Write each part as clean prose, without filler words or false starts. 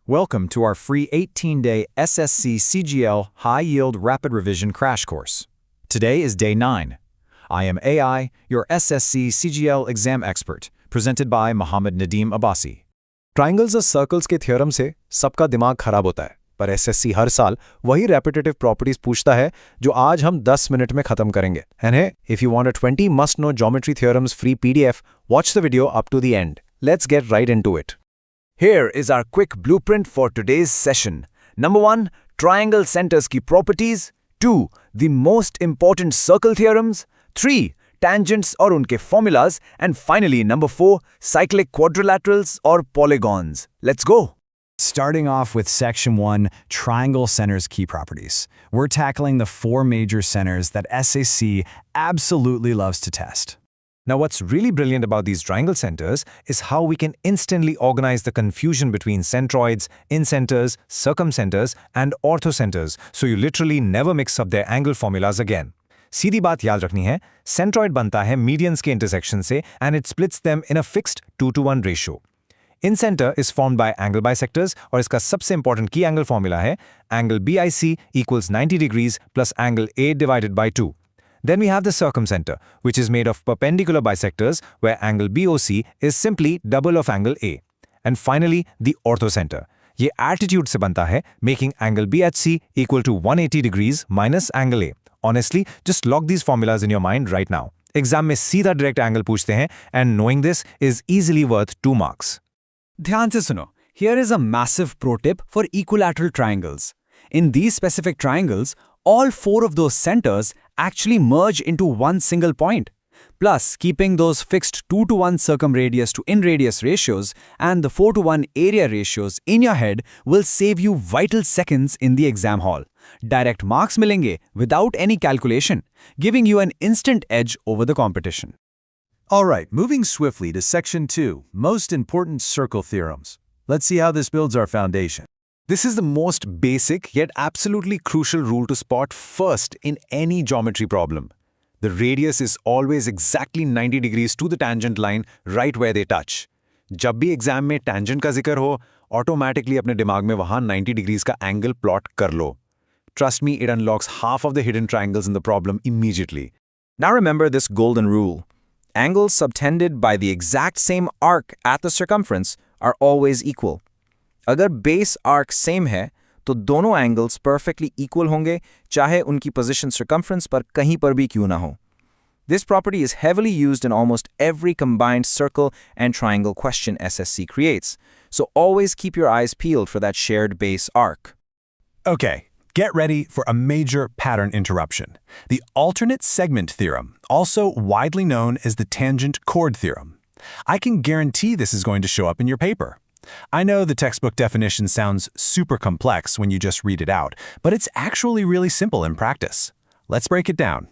Welcome to our free 18-day SSC CGL High Yield Rapid Revision Crash Course. Today is day 9. I am AI, your SSC CGL exam expert, presented by Mohammed Nadeem Abbasi. Triangles और circles के theorem से सबका दिमाग खराब होता है, पर SSC हर साल वही रेपिटेटिव प्रॉपर्टीज पूछता है जो आज हम 10 मिनट में खत्म करेंगे. And hey, if you want a 20 must-know geometry theorems free PDF, watch the video up to the end. Let's get right into it. Here is our quick blueprint for today's session. Number 1, triangle centers की properties. 2, the most important circle theorems. 3, tangents और उनके formulas. And finally, number 4, cyclic quadrilaterals or polygons. Let's go. Starting off with Section 1, Triangle Centers Key Properties. We're tackling the 4 major centers that SSC absolutely loves to test. Now, what's really brilliant about these triangle centers is how we can instantly organize the confusion between centroids, incenters, circumcenters, and orthocenters, so you literally never mix up their angle formulas again. सीधी बात याद रखनी है, centroid बनता है medians के intersection से and it splits them in a fixed 2:1 ratio. Incenter is formed by angle bisectors और इसका सबसे important key angle formula है angle BIC equals 90 degrees plus angle A divided by 2. Then we have the circumcenter, which is made of perpendicular bisectors where angle BOC is simply double of angle A. And finally, the orthocenter. ये attitude से बनता है, making angle BHC equal to 180 degrees minus angle A. Honestly, just lock these formulas in your mind right now. Exam में सीधा direct angle पूछते हैं, and knowing this is easily worth 2 marks. ध्यान से सुनो. Here is a massive pro tip for equilateral triangles. In these specific triangles, all 4 of those centers actually merge into one single point. Plus, keeping those fixed 2:1 circumradius to inradius ratios and the 4:1 area ratios in your head will save you vital seconds in the exam hall. Direct marks milenge without any calculation, giving you an instant edge over the competition. Alright, moving swiftly to Section 2, Most Important Circle Theorems. Let's see how this builds our foundation. This is the most basic yet absolutely crucial rule to spot first in any geometry problem. The radius is always exactly 90 degrees to the tangent line right where they touch. जब भी exam में tangent का जिक्र हो, automatically अपने दिमाग में वहाँ 90 degrees का angle plot कर लो. Trust me, it unlocks half of the hidden triangles in the problem immediately. Now remember this golden rule. Angles subtended by the exact same arc at the circumference are always equal. अगर base arc same है, तो दोनों angles perfectly equal होंगे, चाहे उनकी position circumference पर कहीं पर भी क्यों ना हो. This property is heavily used in almost every combined circle and triangle question SSC creates, so always keep your eyes peeled for that shared base arc. Okay, get ready for a major pattern interruption. The alternate segment theorem, also widely known as the tangent chord theorem. I can guarantee this is going to show up in your paper. I know the textbook definition sounds super complex when you just read it out, but it's actually really simple in practice. Let's break it down.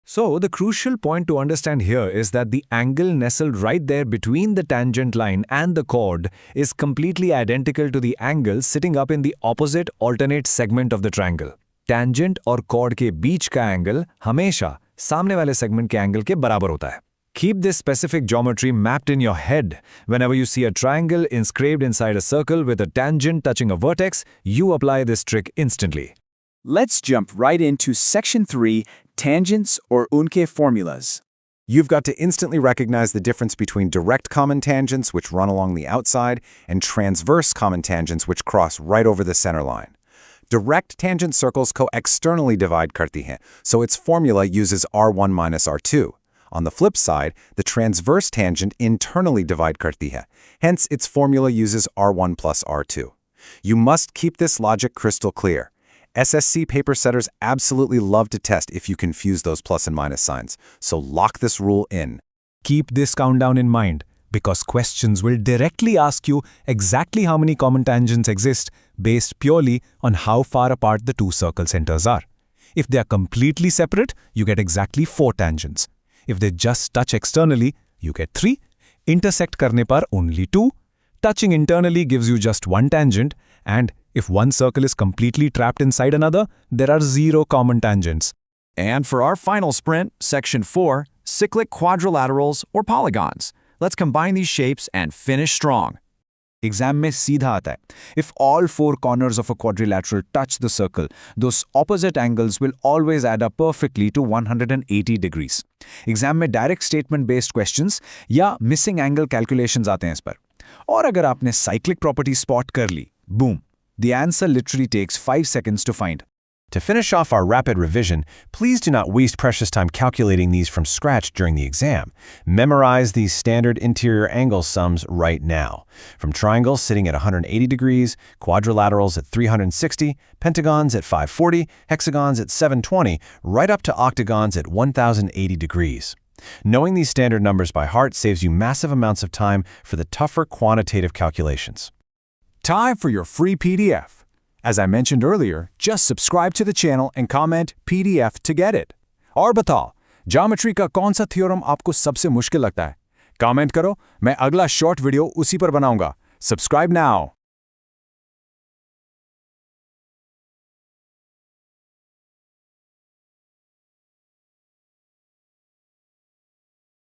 So, the crucial point to understand here is that the angle nestled right there between the tangent line and the chord is completely identical to the angle sitting up in the opposite alternate segment of the triangle. Tangent और chord के बीच का angle हमेशा सामने वाले segment के angle के बराबर होता है. Keep this specific geometry mapped in your head. Whenever you see a triangle inscribed inside a circle with a tangent touching a vertex, you apply this trick instantly. Let's jump right into Section 3, Tangents or unke formulas. You've got to instantly recognize the difference between direct common tangents, which run along the outside, and transverse common tangents, which cross right over the center line. Direct tangent circles co-externally divide karti hain, so its formula uses R1 minus R2. On the flip side, the transverse tangent internally divide karti hai. Hence, its formula uses R1 plus R2. You must keep this logic crystal clear. SSC paper setters absolutely love to test if you confuse those plus and minus signs, so lock this rule in. Keep this countdown in mind, because questions will directly ask you exactly how many common tangents exist based purely on how far apart the 2 circle centers are. If they are completely separate, you get exactly 4 tangents. If they just touch externally, you get 3. Intersect karne par only 2. Touching internally gives you just 1 tangent. And if one circle is completely trapped inside another, there are 0 common tangents. And for our final sprint, Section 4, Cyclic Quadrilaterals or Polygons. Let's combine these shapes and finish strong. Exam में सीधा आता है. If all four corners of a quadrilateral touch the circle, those opposite angles will always add up perfectly to 180 degrees. Exam में direct statement based questions या missing angle calculations आते हैं इस पर. और अगर आपने साइक्लिक प्रॉपर्टी स्पॉट कर ली, boom, the answer literally takes 5 seconds to find. To finish off our rapid revision, please do not waste precious time calculating these from scratch during the exam. Memorize these standard interior angle sums right now. From triangles sitting at 180 degrees, quadrilaterals at 360, pentagons at 540, hexagons at 720, right up to octagons at 1080 degrees. Knowing these standard numbers by heart saves you massive amounts of time for the tougher quantitative calculations. Time for your free PDF. As I mentioned earlier, just subscribe to the channel and comment PDF to get it. और बताओ, geometry का कौन सा theorem आपको सबसे मुश्किल लगता है? कमेंट करो, मैं अगला शॉर्ट वीडियो उसी पर बनाऊंगा. Subscribe now.